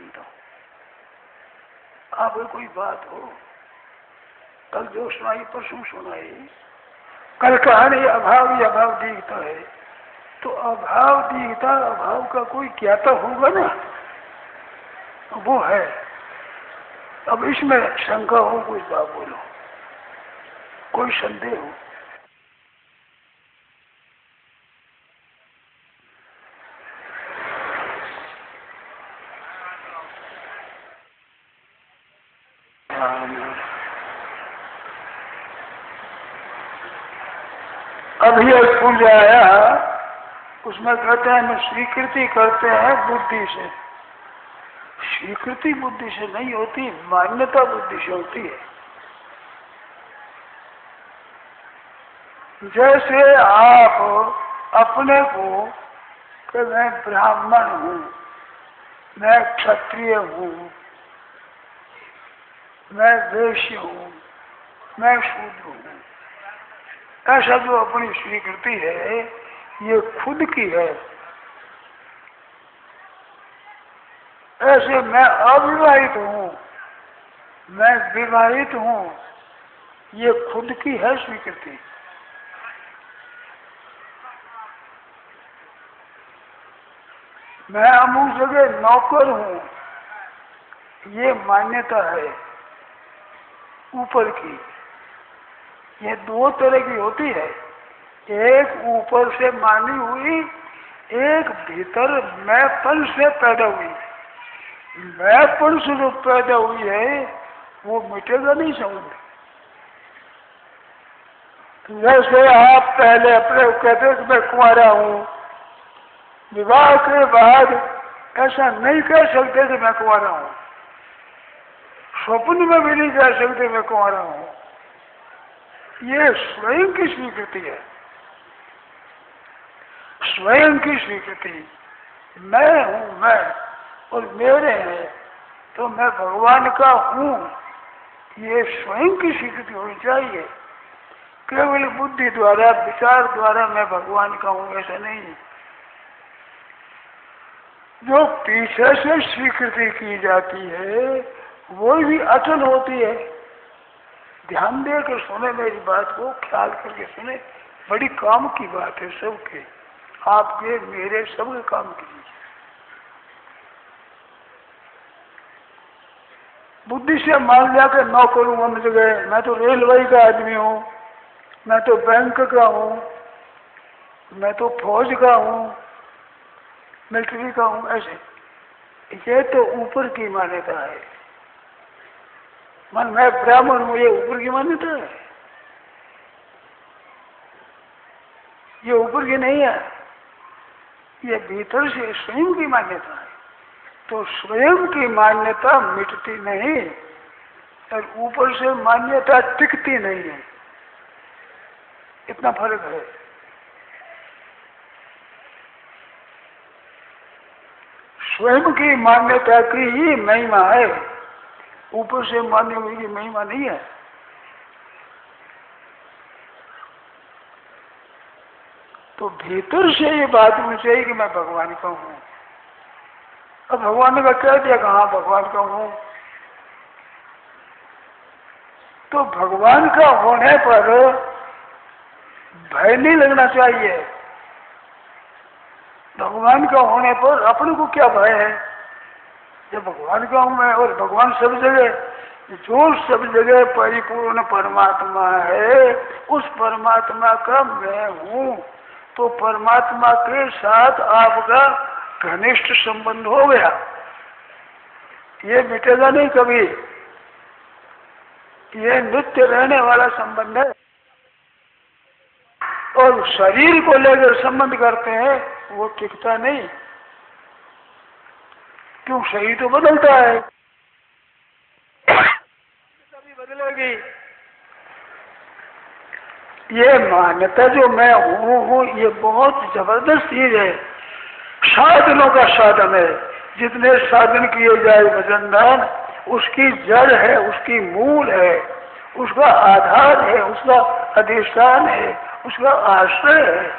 सुनता हूँ। आप कोई बात हो, कल जो सुनाई परसों सुनाई, कल कहानी अभाव ही अभाव दिखता है, तो अभाव दिखता, अभाव का कोई ज्ञाता होगा ना, वो है। अब इसमें शंका हो, कोई बात बोलो, कोई संदेह हो। अभी एक पुण्य आया, उसमें कहते हैं हम स्वीकृति करते हैं बुद्धि से। स्वीकृति बुद्धि से नहीं होती, मान्यता बुद्धि से होती है। जैसे आप अपने को कि मैं ब्राह्मण हूँ, मैं क्षत्रिय हूँ, मैं वैश्य हूँ, मैं शूद्र हूँ, ऐसा जो अपनी स्वीकृति है ये खुद की है। ऐसे मैं अविवाहित हूँ, मैं विवाहित हूँ, ये खुद की है स्वीकृति। मैं अमुक जगह नौकर हूँ, ये मान्यता है ऊपर की। ये दो तरह की होती है, एक ऊपर से मानी हुई, एक भीतर मैंपन से पैदा हुई। मैंपन से जो पैदा हुई है वो मिटेगा नहीं समझ। जैसे आप पहले अपने कहते कि मैं कुंवारा हूँ, विवाह के बाद ऐसा नहीं कह सकते कि मैं कुंवारा हूँ, स्वप्न में भी नहीं कह सकते मैं कुंवारा हूँ। ये स्वयं की स्वीकृति है, स्वयं की स्वीकृति। मैं हूँ, मैं और मेरे हैं, तो मैं भगवान का हूँ, ये स्वयं की स्वीकृति होनी चाहिए। केवल बुद्धि द्वारा, विचार द्वारा मैं भगवान का हूँ ऐसा नहीं है। जो पीछे से स्वीकृति की जाती है वो भी अचल होती है। ध्यान दे कर सुने मेरी बात को, ख्याल करके सुने, बड़ी काम की बात है सबके, आपके मेरे सबके काम की। बुद्धि से मान लिया कि नौकर हूँ हम जगह, मैं तो रेलवे का आदमी हूँ, मैं तो बैंक का हूँ, मैं तो फौज का हूँ, मिलिट्री का हूँ, ऐसे। ये तो ऊपर की मान्यता है। मन मैं ब्राह्मण हूँ, ये ऊपर की मान्यता है, ये ऊपर की नहीं है, ये भीतर से स्वयं की मान्यता है। तो स्वयं की मान्यता मिटती नहीं और ऊपर से मान्यता टिकती नहीं है, इतना फर्क है। स्वयं की मान्यता की ही महिमा है, ऊपर से मान्य हुई की महिमा नहीं है। तो भीतर से ये बात होनी चाहिए कि मैं भगवान का हूँ। अब भगवान ने कह दिया कहाँ भगवान का हूँ, तो भगवान का होने पर भय नहीं लगना चाहिए। भगवान का होने पर अपने को क्या भय है, जब भगवान का हूँ मैं और भगवान सब जगह, जो सब जगह परिपूर्ण परमात्मा है उस परमात्मा का मैं हूँ, तो परमात्मा के साथ आपका घनिष्ठ संबंध हो गया, ये मिटेगा नहीं कभी, ये नित्य रहने वाला संबंध है। और शरीर को लेकर संबंध करते हैं वो टिकता नहीं, क्यों, शरीर तो बदलता है, कभी बदलेगी। ये मान्यता जो मैं हूँ ये बहुत जबरदस्त चीज है, साधनों का साधन है। जितने साधन किए जाए भजन ध्यान, उसकी जड़ है, उसकी मूल है, उसका आधार है, उसका अधिष्ठान है, उसका आश्रय है,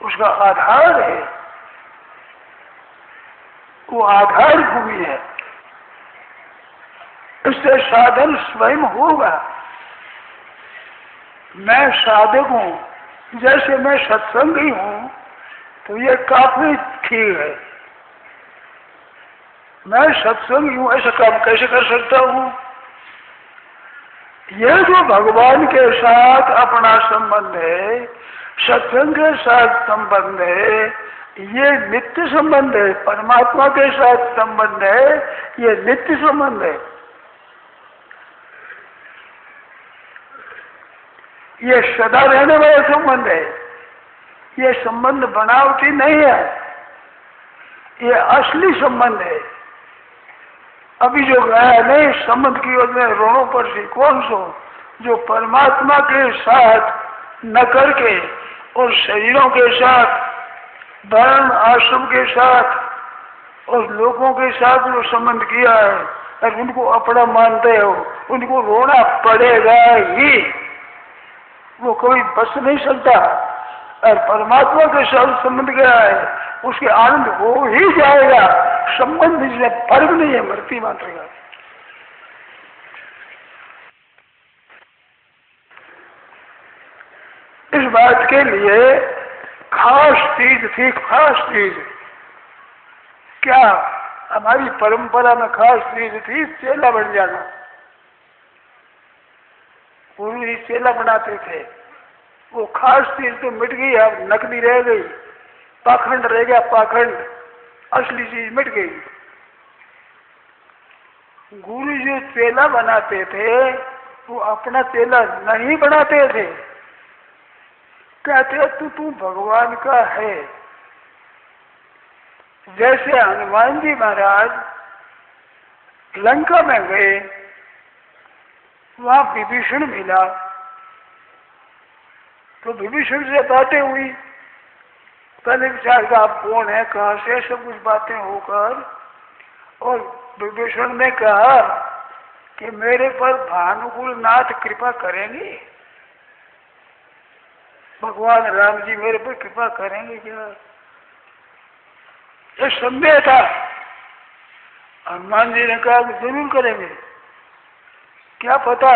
उसका आधार है। वो आधार भूमि है। इससे साधन स्वयं होगा। मैं साधक हूं, जैसे मैं सत्संगी हूं, तो ये काफी ठीक है। मैं सत्संगी हूं, ऐसा काम कैसे कर सकता हूं? ये जो भगवान के साथ अपना संबंध है, सत्संग के साथ संबंध है, ये नित्य संबंध है। परमात्मा के साथ संबंध है, ये नित्य संबंध है। ये सदा रहने वाला संबंध है। ये संबंध बनावटी नहीं है, ये असली संबंध है। अभी जो गया नहीं संबंध की वजह रोणों पर से कौन सो जो परमात्मा के साथ न करके और शरीरों के साथ, वर्ण आश्रम के साथ और लोगों के साथ जो संबंध किया है और उनको अपना मानते हो, उनको रोना पड़ेगा ही। वो कोई बच नहीं सकता। और परमात्मा के साथ संबंध गया है, उसके आनंद हो ही जाएगा। संबंध से फर्क नहीं है, मृत्यु मात्र का। इस बात के लिए खास चीज थी। खास चीज क्या? हमारी परंपरा में खास चीज थी चेला बन जाना। गुरु जी चेला बनाते थे। वो खास चीज तो मिट गई, अब नकली रह गई, पाखंड रह गया। पाखंड, असली चीज मिट गई। गुरु जो चेला बनाते थे वो अपना चेला नहीं बनाते थे। कहते तू भगवान का है। जैसे हनुमान जी महाराज लंका में गए, वहां विभीषण मिला, तो विभीषण से बातें हुई। पहले विचार का आप कौन है, कहां से, सब कुछ बातें होकर, और विभीषण ने कहा कि मेरे पर भानुकुल नाथ कृपा करेंगे, भगवान राम जी मेरे पर कृपा करेंगे क्या? ये संदेह था। हनुमान जी ने कहा कि जरूर करेंगे, क्या पता।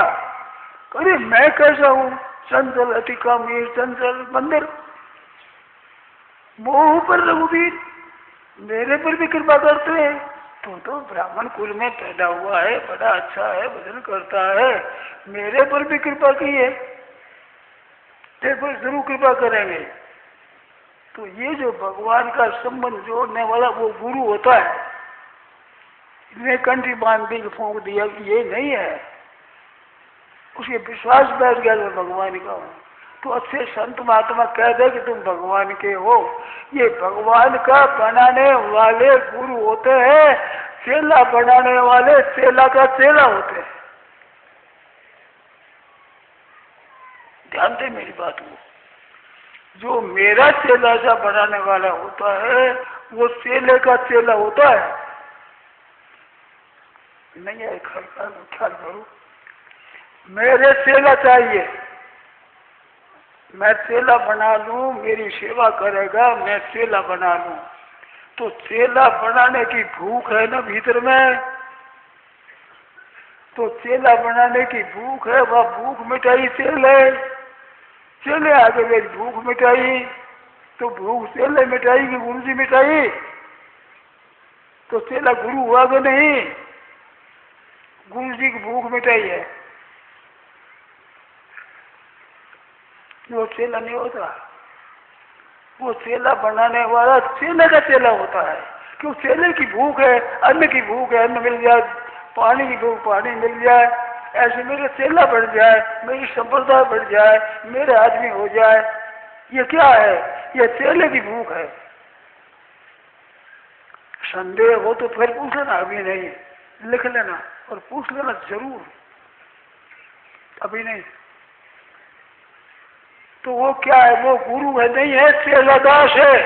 अरे मैं कैसा हूं, चंचल अति कामी, चंचल बंदर, मोह पर रघुवीर, मेरे पर भी कृपा करते हैं। तो ब्राह्मण कुल में पैदा हुआ है, बड़ा अच्छा है, भजन करता है, मेरे पर भी कृपा की है, तेरे पर जरूर कृपा करेंगे। तो ये जो भगवान का संबंध जोड़ने वाला वो गुरु होता है। इसने कंठी बांध दी, फूंक दिया कि ये नहीं है, उसके विश्वास बैठ गया मैं भगवान का हूँ। तो अच्छे संत महात्मा कह दे कि तुम भगवान के हो। ये भगवान का बनाने वाले गुरु होते हैं, चेला बनाने वाले चेला का चेला होते हैं। ध्यान दे मेरी बात को। जो मेरा चेला सा बनाने वाला होता है वो चेले का चेला होता है। नहीं है, ख्याल करो। मेरे चेला चाहिए, मैं चेला बना लूं, मेरी सेवा करेगा, मैं चेला बना लूं। तो चेला बनाने की भूख है ना भीतर में, तो चेला बनाने की भूख है, वह भूख मिटाई चेले आगे मेरी भूख मिटाई। तो भूख चेले मिटाई कि गुरु जी मिटाई? तो चेला गुरु हुआ कि नहीं? गुरु जी की भूख मिटाई है, वो चेला नहीं होता। वो चेला बनाने वाला चेले का चेला होता है। क्यों? चेले की भूख है, अन्न की भूख है, अन्न मिल जाए, पानी की भूख, पानी मिल जाए, ऐसे मेरा चेला बढ़ जाए, मेरी संप्रदाय बढ़ जाए, मेरे आदमी हो जाए। ये क्या है? ये चेले की भूख है। संदेह हो तो फिर पूछ लेना, अभी नहीं, लिख लेना और पूछ लेना जरूर, अभी नहीं। तो वो क्या है? वो गुरु है नहीं है, चेला दास है।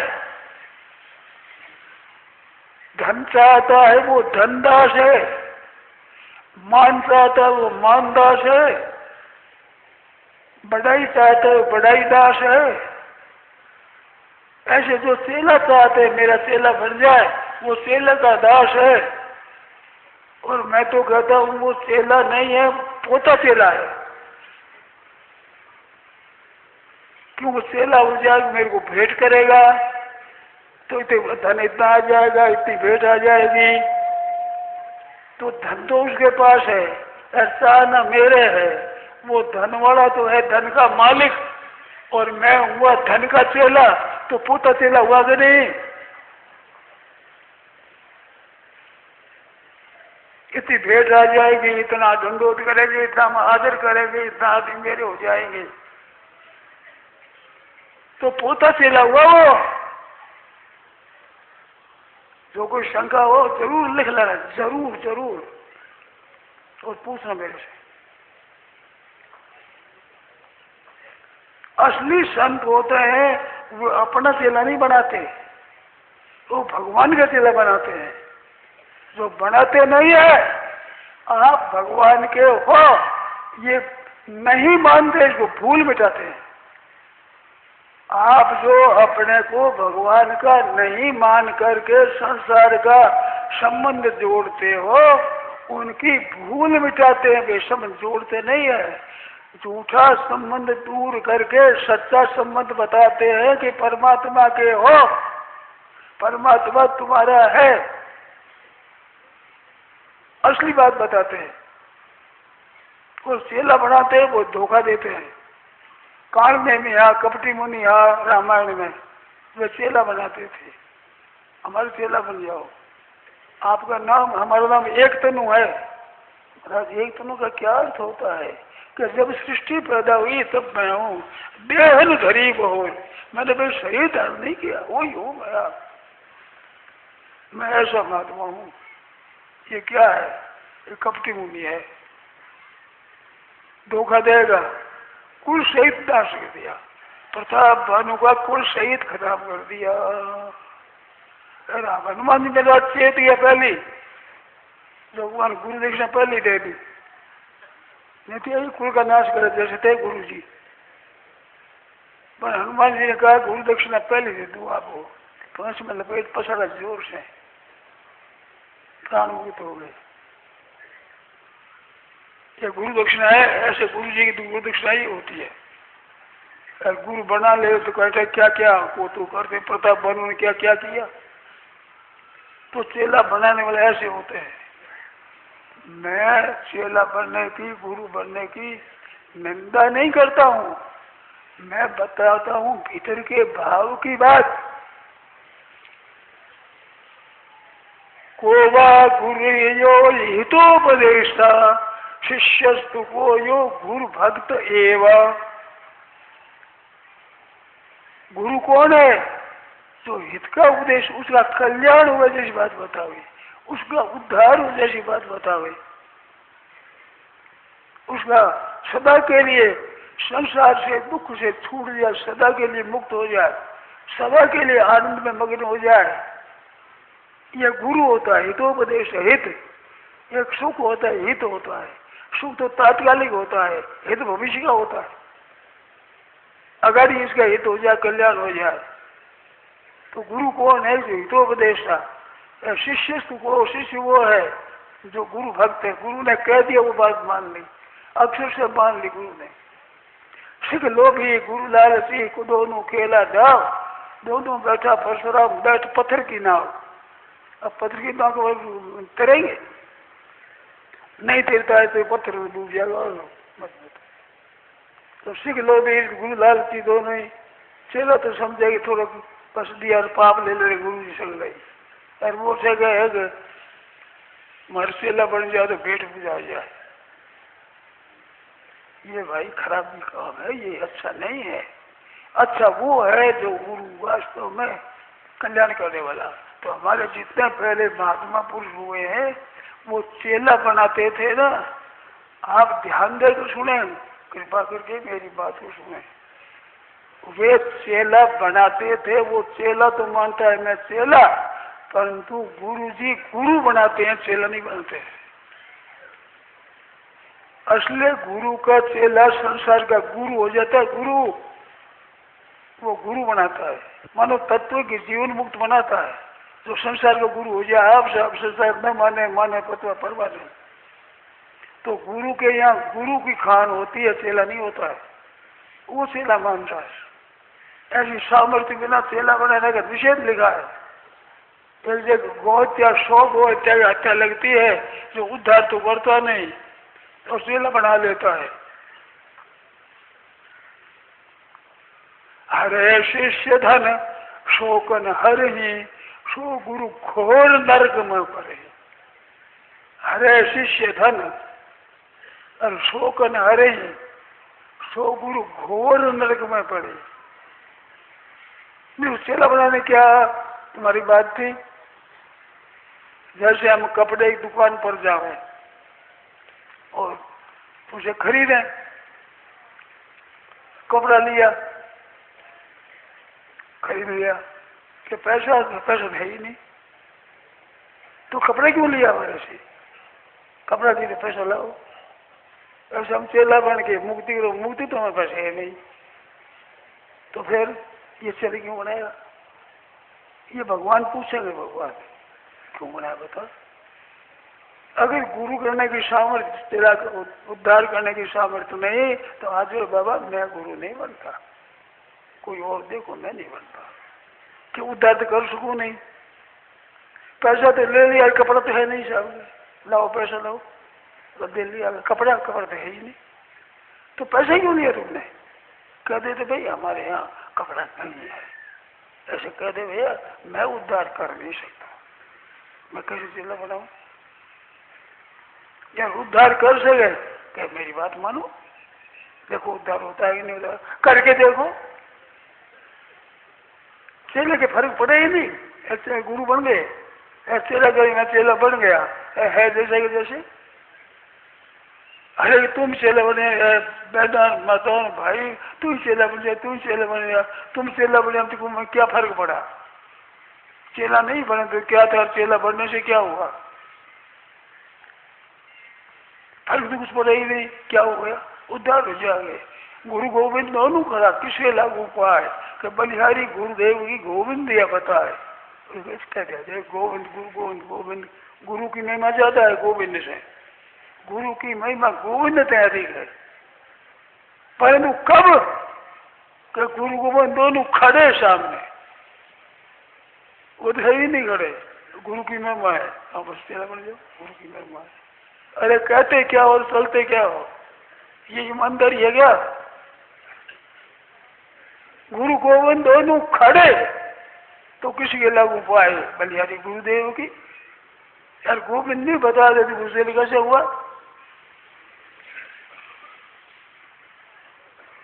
धन चाहता है वो धनदास है, मान चाहता है वो मानदास है, बढ़ाई चाहता है वो बढ़ाई दास है। ऐसे जो चेला चाहते हैं मेरा चेला बन जाए, वो चेला का दास है। और मैं तो कहता हूँ वो चेला नहीं है, पोता चेला है। क्यों? वो चेला हो जाएगा, मेरे को भेंट करेगा तो इतने धन इतना आ जाएगा, इतनी भेंट आ जाएगी। तो धन तो उसके पास है, ऐसा न मेरे है। वो धन वाला तो है, धन का मालिक, और मैं हुआ धन का चेला। तो पोता चेला हुआ कि नहीं? इतनी भेंट आ जाएगी, इतना दंडोत करेंगे, इतना आदर करेंगे, इतना आदमी मेरे हो जाएंगे। तो पोता चेला हुआ वो। जो कोई शंका हो जरूर लिख लेना, जरूर जरूर, और पूछना मेरे से। असली संत होते हैं वो अपना चेला नहीं बनाते, वो भगवान का चेला बनाते हैं। जो बनाते नहीं है, आप भगवान के हो ये नहीं मानते, इसको भूल मिटाते हैं। आप जो अपने को भगवान का नहीं मान करके संसार का संबंध जोड़ते हो, उनकी भूल मिटाते हैं। वे संबंध जोड़ते नहीं है, झूठा संबंध दूर करके सच्चा संबंध बताते हैं कि परमात्मा के हो, परमात्मा तुम्हारा है। असली बात बताते हैं। वो चेला बनाते हैं, वो धोखा देते हैं। कालने में या कपटी मुनि या रामायण में वे चेला बनाते थे, हमारे चेला बन जाओ। आपका नाम, हमारा नाम एक तनु है। एक तनु का क्या अर्थ होता है कि जब सृष्टि पैदा हुई तब मैं हूँ, देहन धरी बहुल। मैंने भाई शरीर धारण नहीं किया, वही हूँ मैं ऐसा महात्मा हूँ। ये क्या है? ये कपटी मुनि है, धोखा देगा। कुल शहीद नाश कर दिया, प्रताप भानु का कुल शहीद खराब कर दिया। हनुमान जी मेरा चेत गया पहली, जो भगवान गुरु दक्षिणा पहली दे दी, नहीं तो यही कुल का नाश करे जैसे थे गुरु जी। पर हनुमान जी ने कहा गुरु दक्षिणा पहली दे दूँ आपको। पंच में लपेट पसारा जोर से, प्राण मुक्त हो गए। ये गुरु दक्षिणा है, ऐसे गुरु जी की गुरु दक्षिणा ही होती है। गुरु बना ले तो कहते क्या क्या वो तो करते, प्रताप भानु ने क्या क्या किया। तो चेला बनाने वाले ऐसे होते हैं। मैं चेला बनने की, गुरु बनने की निंदा नहीं करता हूँ, मैं बताता हूँ भीतर के भाव की बात। कोवा गुरु यो हितोपदेशा शिष्यस्तु को यो गुरु भक्त एवं। गुरु कौन है? जो हित का उपदेश, उसका कल्याण हुआ जैसी बात बतावे, उसका उद्धार हो जैसी बात बतावे, उसका सदा के लिए संसार से दुख से छूट जाए, सदा के लिए मुक्त हो जाए, सदा के लिए आनंद में मग्न हो जाए। यह गुरु होता है, हितोपदेश हित। एक सुख होता है, हित होता है। सुख तो तात्कालिक होता है, हित भविष्य का होता है। अगर इसका हित हो जाए, कल्याण हो जाए। तो गुरु कौन है? जो हितोपदेश था। शिष्य को शिष्य वो है जो गुरु भक्त है। गुरु ने कह दिया वो बात मान ली, अक्षर से मान ली गुरु ने। सिख लोभी गुरु लालची को दोनों खेला जाओ, दोनों बैठा परशुराम बैठ पत्थर की नाव। अब पत्थर की नाव को तैरेंगे नहीं, तैरता है तो पत्थर में डूब जाएगा। तो सिख लोभी गुरु लालची दोनों ही। चलो तो समझेगी थोड़ा बस दिया और पाप ले ले, गुरु जी चल गई। और वो से गए मरसेला बन जाए तो पेट बुझा जाए। ये भाई खराबी काम है, ये अच्छा नहीं है। अच्छा वो है जो गुरु वास्तव में कल्याण करने वाला। तो हमारे जितने पहले महात्मा पुरुष हुए हैं वो चेला बनाते थे ना। आप ध्यान दे तो सुने, कृपा करके मेरी बात को सुने। वे चेला बनाते थे। वो चेला तो मानता है मैं चेला, परंतु गुरु जी गुरु बनाते हैं, चेला नहीं बनाते। असली गुरु का चेला संसार का गुरु हो जाता है। गुरु वो गुरु बनाता है, मानो तत्व की जीवन मुक्त बनाता है। जो संसार का गुरु हो जाए आपसे, आप संसार न माने माने पतवा परवा नहीं। तो गुरु के यहाँ गुरु की खान होती है, चेला नहीं होता है, वो चेला मानता है। ऐसी सामर्थ्य बिना चेला बनाने का निषेध लिखा है। बहुत या शौक हो इत्यादि हत्या लगती है, जो उद्धार तो करता नहीं और चेला बना लेता है। हरे शिष्य धन शोकन हर ही, सो गुरु घोर नरक में पड़े। हरे शिष्य धन और शोकन हरे ही, सो गुरु घोर नरक में पड़े। चेला बनाने क्या तुम्हारी बात थी? जैसे हम कपड़े की दुकान पर जाए और उसे खरीदें, कपड़ा लिया, खरीद लिया कि पैसा है ही नहीं, तो कपड़े क्यों लिया मेरे से? कपड़ा दे पैसा लाओ। ऐसे हम चेला बन के मुक्ति करो, मुक्ति तो हमें पैसे है नहीं, तो फिर ये चेले क्यों बनाएगा? ये भगवान पूछेंगे, भगवान क्यों बनाया बता? अगर गुरु करने की सामर्थ्य, तेरा उद्धार करने की सामर्थ्य नहीं, तो आज बाबा मैं गुरु नहीं बनता, कोई और देखो, मैं नहीं बनता। कि उद्धार तो कर सकूं नहीं, पैसा तो ले लिया, कपड़ा तो है नहीं साहब, लाओ पैसा लाओ, तो दे लिया, कपड़ा तो है ही नहीं, तो पैसा क्यों लिया तुमने? कह देते भाई हमारे यहाँ कपड़ा नहीं है, ऐसे कह दे भैया मैं उद्धार कर नहीं सकता, मैं कैसे चेला बनाऊं? या उद्धार कर सके क्या? मेरी बात मानो, देखो उद्धार होता है कि नहीं होता, करके देखो, चेले के फर्क पड़े ही नहीं। ऐसे गुरु बन गए, चेला करी मैं चेला बन गया है जैसे कि जैसे। अरे तुम चेला बने, बेदान मातान भाई तू चेला बन गया, तू चेला बन गया, तुम चेला बने, तुमको क्या फर्क पड़ा? चेला नहीं बने तो क्या था, चेला बनने से क्या हुआ? फर्क तो कुछ पड़ा ही नहीं, क्या हो गया? उद्धार हो जाएंगे। गुरु गोविंद दोनों करा, किसे लागू पाए कि बलिहारी गुरुदेव की गोविंद दिया बताए, गोविंद गुरु गोविंद गोविंद, गुरु की महिमा ज्यादा है गोविंद से, गुरु की महिमा गोविंद तैयारी है। परंतु कब कि गुरु गोविंद दोनों खड़े सामने, वो तो है ही नहीं खड़े, गुरु की महिमा है, आप बस चेला बन जाओ, गुरु की महिमा है। अरे कहते क्या हो, चलते क्या हो, ये ईमानदारी है क्या? गुरु गोविंद दोनों खड़े तो किसी के लागू पाए? बलिहारी गुरुदेव की, यार गोविंद नहीं बता देते दूसरे कैसे हुआ?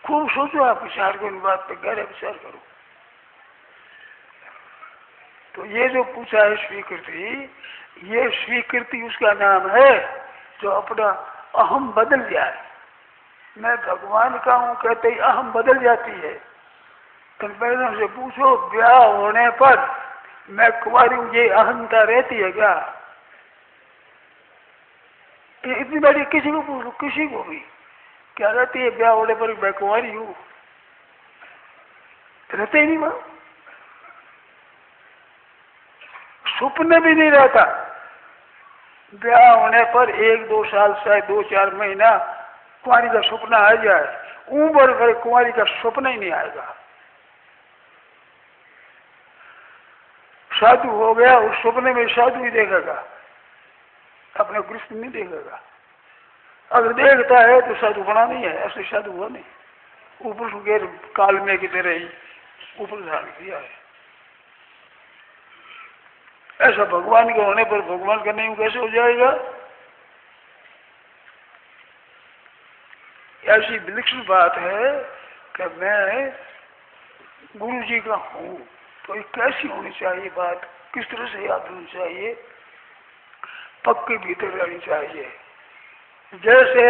खूब सोचो, आप विचार करो, इन बात पे गहरा विचार करो। तो ये जो पूछा है स्वीकृति, ये स्वीकृति उसका नाम है जो अपना अहम बदल जाए। मैं भगवान का हूं कहते ही अहम बदल जाती है। तो मैडम से पूछो ब्याह होने पर मैं कुंवारी हूं, ये अहंता रहती है क्या? ये इतनी बड़ी, किसी को पूछ लो, किसी को भी क्या रहती है ब्याह होने पर मैं कुंवारी हूं? रहते ही नहीं, वहां सुपने भी नहीं रहता। ब्याह होने पर 1-2 साल शायद 2-4 महीना कुंवारी का सपना आ जाए, उम्र भर कुंवारी का सपना ही नहीं आएगा। साधु हो गया, उस सपने में साधु ही देखेगा, अपने कृष्ण नहीं देखेगा। अगर देखता है तो साधु बना नहीं है, ऐसे साधु हुआ नहीं, ऊपर के काल में की तरह ही ऊपर धारण किया है। ऐसा भगवान के होने पर भगवान का नहीं कैसे हो जाएगा? ऐसी विलक्षण बात है कि मैं गुरु जी का हूं, तो ये कैसी होनी चाहिए बात, किस तरह से याद होनी चाहिए, पक्के भीतर रहनी चाहिए। जैसे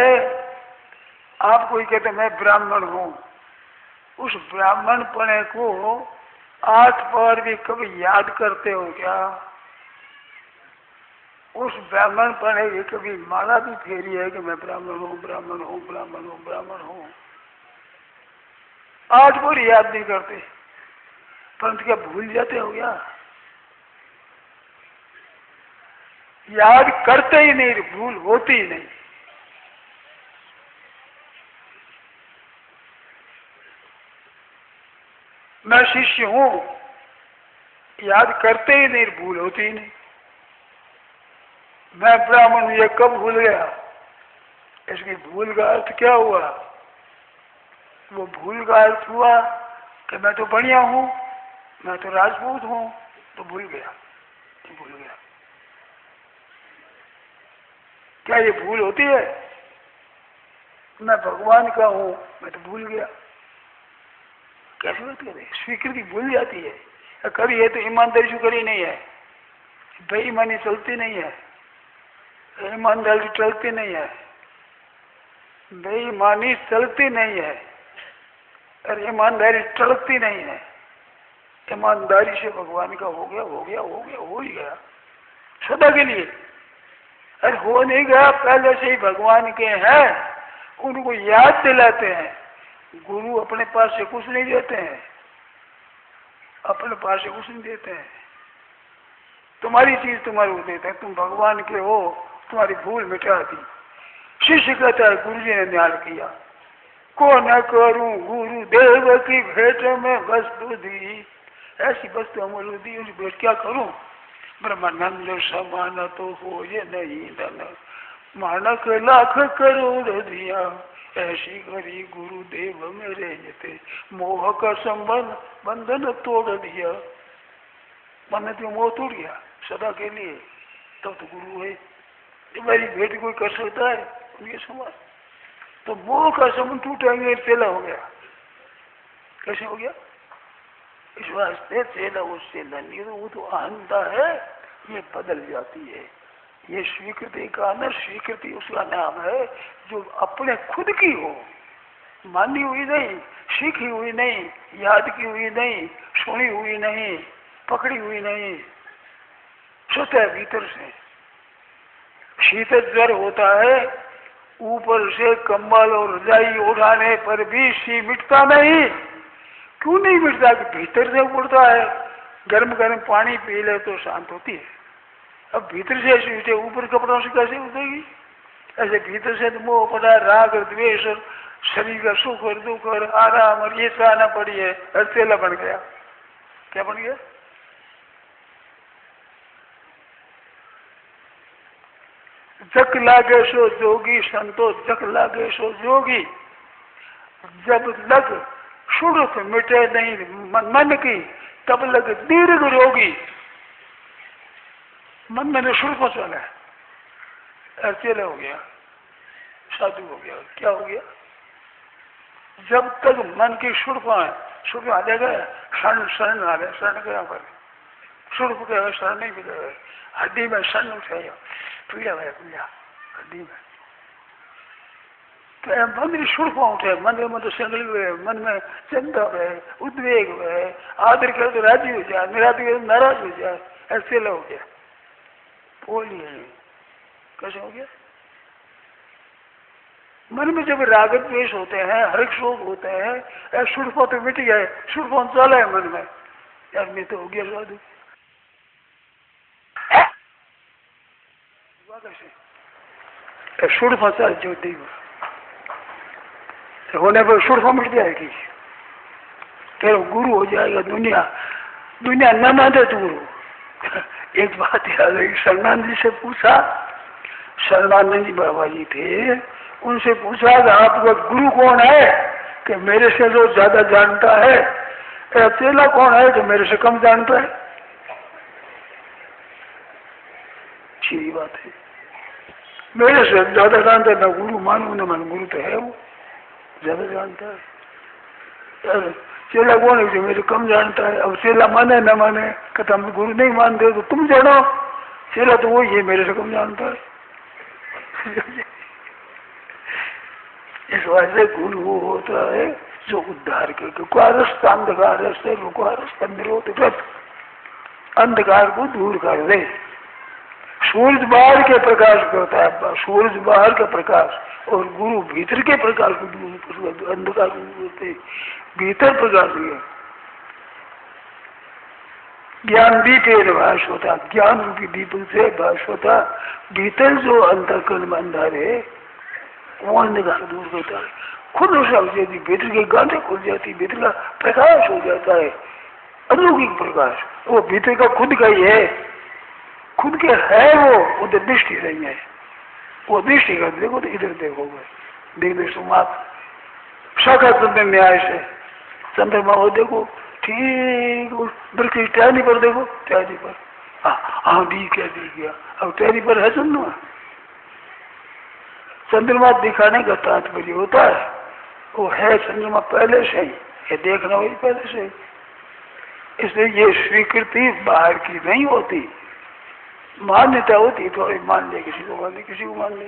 आप कोई कहते मैं ब्राह्मण हूं, उस ब्राह्मण पने को 8 बार भी कभी याद करते हो क्या? उस ब्राह्मण पने की कभी माला भी फेरी है कि मैं ब्राह्मण हूं, ब्राह्मण हूं, ब्राह्मण हूं, ब्राह्मण हूं? 8 बार याद नहीं करते, परंतु क्या भूल जाते हो क्या? याद करते ही नहीं, भूल होती ही नहीं। मैं शिष्य हूं, याद करते ही नहीं, भूल होती ही नहीं। मैं ब्राह्मण हूं, ये कब भूल गया? इसकी भूल का अर्थ क्या हुआ? वो भूल का अर्थ हुआ कि मैं तो बढ़िया हूं, मैं तो राजपूत हूं, तो भूल गया, भूल गया। क्या ये भूल होती है? मैं भगवान का हूं, मैं तो भूल गया। कैसे होती है? स्वीकृति भूल जाती है। करी है तो ईमानदारी से करी नहीं है, बेईमानी चलती नहीं है, ईमानदारी चलती नहीं है, बेईमानी चलती नहीं है, और ईमानदारी चलती नहीं है। ईमानदारी से भगवान का हो गया, हो गया, हो गया, हो ही गया सदा के लिए। अरे हो नहीं गया, पहले से ही भगवान के हैं, उनको याद दिलाते हैं। गुरु अपने पास से कुछ नहीं देते हैं, अपने पास से कुछ नहीं देते हैं। तुम्हारी चीज तुम्हारे को देते हैं, तुम भगवान के हो, तुम्हारी भूल मिटा दी। शिष्य कहता है गुरु जी ने न्याय किया, को न करूं गुरु देव की भेंट में वस्तु दी। ऐसी वस्तु अमूल्य दी, उस भेंट क्या करूं? ब्रह्मानंद समान तो हो ये नहीं धन, मानक लाख करोड़ दिया, ऐसी करी गुरुदेव मेरे जते, मोह का संबंध बंधन तोड़ दिया। मन तो मोह तोड़ गया सदा के लिए, तब तो गुरु है। मेरी भेंट कोई कर सकता है उनके समान? तो मोह का संबंध टूटेंगे, चेला हो गया। कैसे हो गया? इस वास्ते चेला उससे नहीं, वो तो अहंता है, ये बदल जाती है। ये स्वीकृति का न, स्वीकृति उसका नाम है जो अपने खुद की हो, मानी हुई नहीं, सीखी हुई नहीं, याद की हुई नहीं, सुनी हुई नहीं, पकड़ी हुई नहीं, स्वतः भीतर से। शीतल ज्वर होता है, ऊपर से कंबल और रजाई उठाने पर भी सी मिटता नहीं। क्यों नहीं मिटता? कि भीतर से उड़ता है। गर्म गर्म पानी पी ले तो शांत होती है। अब भीतर से ऐसी उठे, ऊपर कपड़ों से कैसे उठेगी? ऐसे भीतर से तो मोह पड़ा, राग और द्वेष और शरीर का सुख और दुख और आराम और ये सहना पड़ी है, अकेला बन गया। क्या बन गया? जक लागे सो जोगी संतो, जक लागे सो जोगी। जब लग सुरत मिटे नहीं मन की, तब लग दीर्घ रोगी। मन मैंने सुर को चला है, अकेले हो गया, साधु हो गया। क्या हो गया? जब तक मन की सुर को है, सुर को आ जाएगा, शरण शरण आ गया, शरण गया पर सुर को क्या शरण नहीं मिलेगा। हड्डी में शरण उठाएगा, पीड़ा है, पीड़ा हड्डी में। तो मन की सुर को उठे, मन में तो संगल हुए, मन में चिंता है, उद्वेग है, आदर करे तो राजी हो जाए, निरादर करे तो नाराज हो जाए, अकेला हो गया। बोलिए कैसे हो गया? मन में जब राग द्वेष होते हैं, हर्ष शोक होते हैं, सुरफा तो मिट गए, सुरफा चला है मन में, यार मैं तो हो गया साधु। कैसे सुरफा चल जो देव होने पर सुरफा मिट जाएगी, तेरा गुरु हो जाएगा। दुनिया दुनिया न माने तो गुरु। एक बात याद है, शरणानंद जी से पूछा, शरणानंद जी बाबा जी थे, उनसे पूछा कि आपका गुरु कौन है कि मेरे से जो ज्यादा जानता है, चेला कौन है जो मेरे से कम जानता है? सीधी बात है, मेरे से ज्यादा जानता है, मैं गुरु मानू न मानू, गुरु तो है वो, ज्यादा जानता है। चेला कौन है जो मेरे कम जानता है? अब चेला माने न माने, कहता हम गुरु नहीं मानते तो तुम जानो, चेला तो वही है, मेरे से कम जानता है। इस वजह गुरु वो होता है जो उद्धार करके, कुआरस अंधकार से रुकारस का निरोध कर, अंधकार को दूर कर दे। सूरज बाहर के प्रकाश करता है, सूरज बाहर का प्रकाश, और गुरु भीतर के प्रकाश को दूर, अंधकार को दूर करते, भीतर प्रकाश है। ज्ञान दीपेर भाष होता, ज्ञान रूपी दीपक से भाष होता, भीतर जो अंतःकरण में अंधार है वो अंधकार दूर करता है, खुद उस भीतर की गांठें खुल जाती, भीतर का प्रकाश हो जाता है, अलौकिक प्रकाश। वो भीतर का खुद का ही है, खुद के है वो, उधर दृष्टि नहीं है। वो दृष्टि कर देखो तो इधर देखोगे, देख दे तुम आप शाखा चंद्र न्याय से चंद्रमा हो देखो, ठीक वृक्ष की टहनी पर देखो, टहनी पर हाँ दी क्या दी गया, अब टहनी पर है चंद्रमा। चंद्रमा दिखाने का तात्पर्य होता है वो है चंद्रमा पहले से ही, ये देखना वही पहले से ही। इसलिए ये स्वीकृति बाहर की नहीं होती, मान्यता होती, थोड़ी मान ले, किसी को मान ले, किसी को मान ले।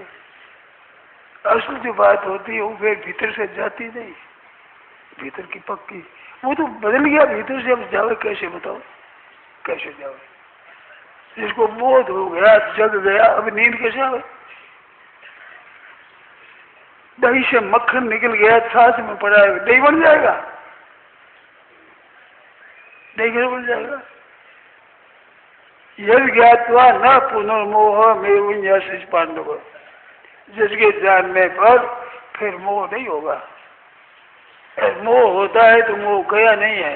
असल जो बात होती है वो फिर भीतर से जाती नहीं, भीतर की पक्की, वो तो बदल गया भीतर से, अब जावे कैसे बताओ, कैसे जावे? जिसको बोध हो गया, जग गया, अब नींद कैसे आवे? दही से मक्खन निकल गया, छाछ में पड़ा है, दही बन जाएगा? दही कैसे बन जाएगा? यदि ज्ञातवा न पुनर्मोह में पांडव, जिसके जानने पर फिर मोह नहीं होगा। मोह होता है तो मोह गया नहीं है,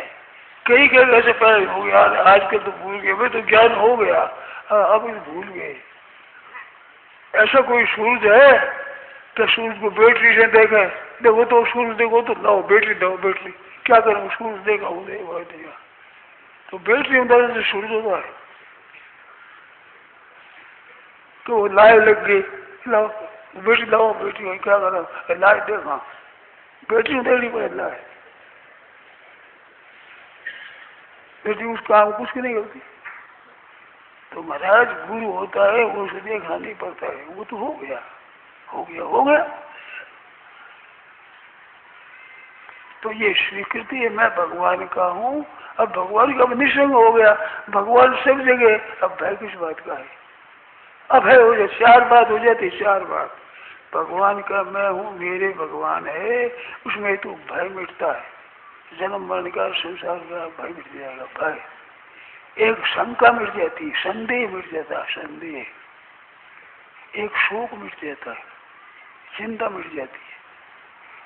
कई कई ऐसे पहले हो गया, आजकल तो भूल गए, वे तो ज्ञान हो गया, अब भूल गए। ऐसा कोई सूरज है कि सूरज को बैटरी से देखा, देखो तो सूरज देखो तो लाओ बैटरी, दो बैटरी, क्या करूँ, सूरज देखा उदय हुआ देगा, तो बैटरी अंदर से सूरज होता है, तो लाइट लग गई, लाओ बैटरी, लाओ बैटरी, क्या करा, लाइट देखा, बैटरी देखनी पड़े, लाइट बैटरी उस काम कुछ की नहीं करती। तो महाराज गुरु होता है वो उसे देखना नहीं पड़ता है, वो तो हो गया, हो गया, हो गया। तो ये स्वीकृति है, मैं भगवान का हूँ, अब भगवान का निसंग हो गया, भगवान सब जगह, अब भय किस बात का है? अब है हो जाए, चार बात हो जाती, चार बात, भगवान का मैं हूँ, मेरे भगवान है, उसमें तो भय मिटता है, जन्म मरण का संसार का भय मिट जाएगा, भय, एक शंका मिट जाती, संदेह मिट जाता, संदेह, एक शोक मिट जाता है, चिंता मिट जाती है,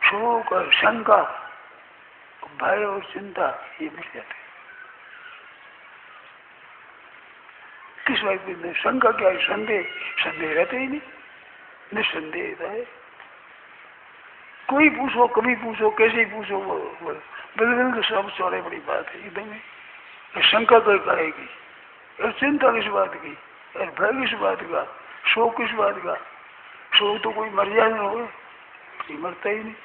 शोक और शंका, भय और चिंता ये मिट जाते हैं। किस बात में शंका क्या है? संदेह, संदेह रहते ही नहीं, निसंदेह है। कोई पूछो, कभी पूछो, कैसे ही पूछो, बदल तो सब चौड़े बड़ी बात है एकदम ही। शंका तो करेगी, और चिंता किस बात की, और भय किस बात का, शोक किस बात का? शोक तो कोई मर जाए ना हो, कोई मरता ही नहीं।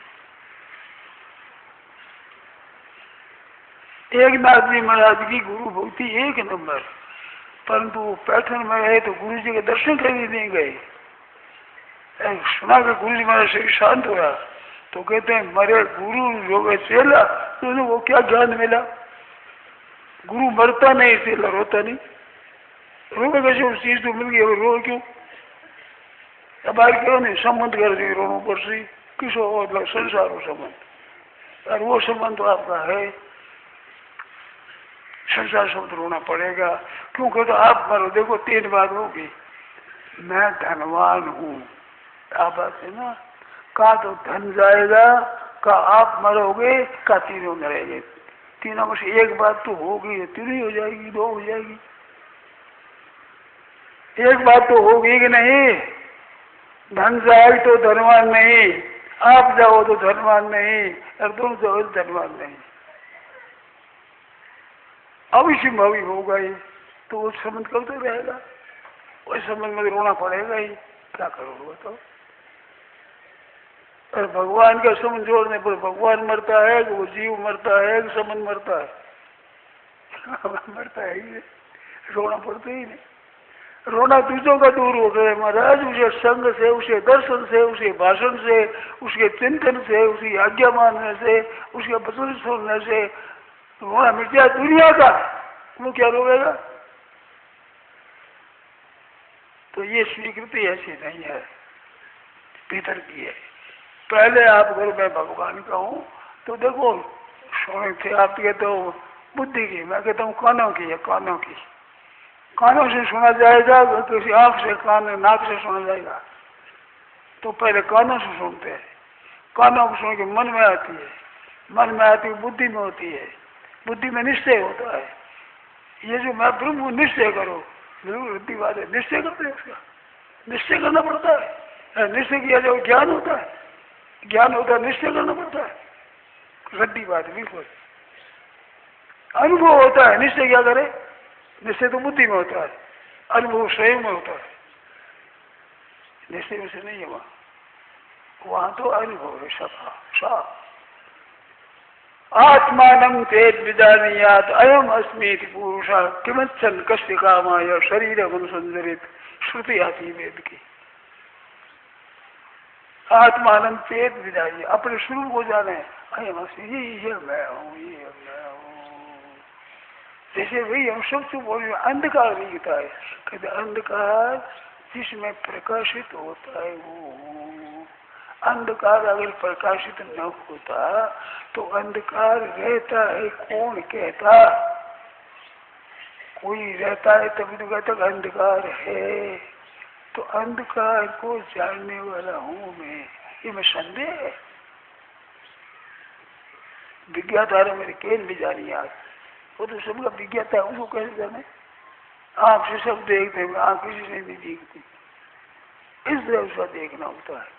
एक नाथ जी महाराज की गुरु भक्ति एक नंबर, परंतु पैठन में रहे तो गुरु जी के दर्शन करने नहीं गए। सुना कि गुरु जी महाराज शरीर शांत हुआ तो कहते हैं मरे गुरु जो गए चेला, तो वो क्या ज्ञान मिला? गुरु मरता नहीं, चेला रोता नहीं, रोगा कैसे? उस चीज तो मिल गई, रो क्यों? अब आज क्यों नहीं संबंध कर दी, रोनो पर सी किसो मतलब संसार हो संबंध, और वो संबंध तो आपका है, संसार शब्द रोना पड़ेगा क्योंकि तो आप मरो। देखो तीन बात होगी, मैं धनवान हूँ, आप बात है ना, का तो धन जाएगा, का आप मरोगे, का तीनों मरेंगे, तीनों में से एक बात तो होगी, तीन हो जाएगी, दो हो जाएगी, एक बात तो होगी कि नहीं, धन जाए तो धनवान नहीं, आप जाओ तो धनवान नहीं, और तुम जाओ तो धनवान नहीं, अवश्य भावी होगा ही, तो वो संबंध कब तक रहेगा? उस संबंध में रोना पड़ेगा ही, क्या करोगे बताओ? और भगवान का संबंध जोड़ने पर भगवान मरता है कि वो जीव मरता है कि संबंध मरता है? मरता है ही, रोना पड़ता ही नहीं। रोना दूसरों का दूर हो गया महाराज, उसे संग से, उसे दर्शन से, उसे भाषण से, उसके चिंतन से, उसकी आज्ञा मानने से, उसके वचन सुनने से रोना मिट जाए दुनिया का, वो क्या रोएगा? तो ये स्वीकृति ऐसी नहीं है, भीतर की है। पहले आप अगर मैं भगवान का हूँ तो देखो सुने थे आप कहते हो बुद्धि की, मैं कहता हूँ कानों की है, कानों की। कानों से सुना जाएगा, किसी आंख से, कान नाक से सुना जाएगा, तो पहले कानों से सुनते हैं। कानों को सुन के मन में आती है, मन में आती है बुद्धि में होती है, बुद्धि में निश्चय होता है। ये जो मैं ब्रह्म हूँ निश्चय करो, बिल्कुल रद्दी बात है, निश्चय करते हैं उसका, निश्चय करना पड़ता है। निश्चय किया जाए ज्ञान होता है, ज्ञान होता है, निश्चय करना पड़ता है, रद्दी बात है बिल्कुल। अनुभव होता है, निश्चय क्या करे, निश्चय तो बुद्धि में होता है, अनुभव स्वयं में होता है, निश्चय में से नहीं है वहां तो अनुभव है सफा साफ। आत्मानं चेत विजानीयात् अयम अस्मीति पुरुषः किमच्छन् कस्य कामाय शरीरमनुसंजरेत, श्रुति आती है वेद की। आत्मानं चेत विजानीय, अपने स्वरूप को जाने, अयम अस्मी, ये मैं हूँ, ये मैं हूँ। जैसे भाई हम सब चुप हो, अंधकार दिखता है, कहते अंधकार जिसमें प्रकाशित होता है वो। अंधकार अगर प्रकाशित न होता तो अंधकार रहता है कौन कहता, कोई रहता है तभी तो कहता अंधकार है। तो अंधकार को जानने वाला हूं मैं, ये मैं संदेह है। विज्ञाता मेरे केन भी जानी आज, वो तो सबका विज्ञाता है, उसको कैसे जाने। आंख से सब देखते हैं, आंख किसी से नहीं दिखती, इस तरह उसका देखना होता है।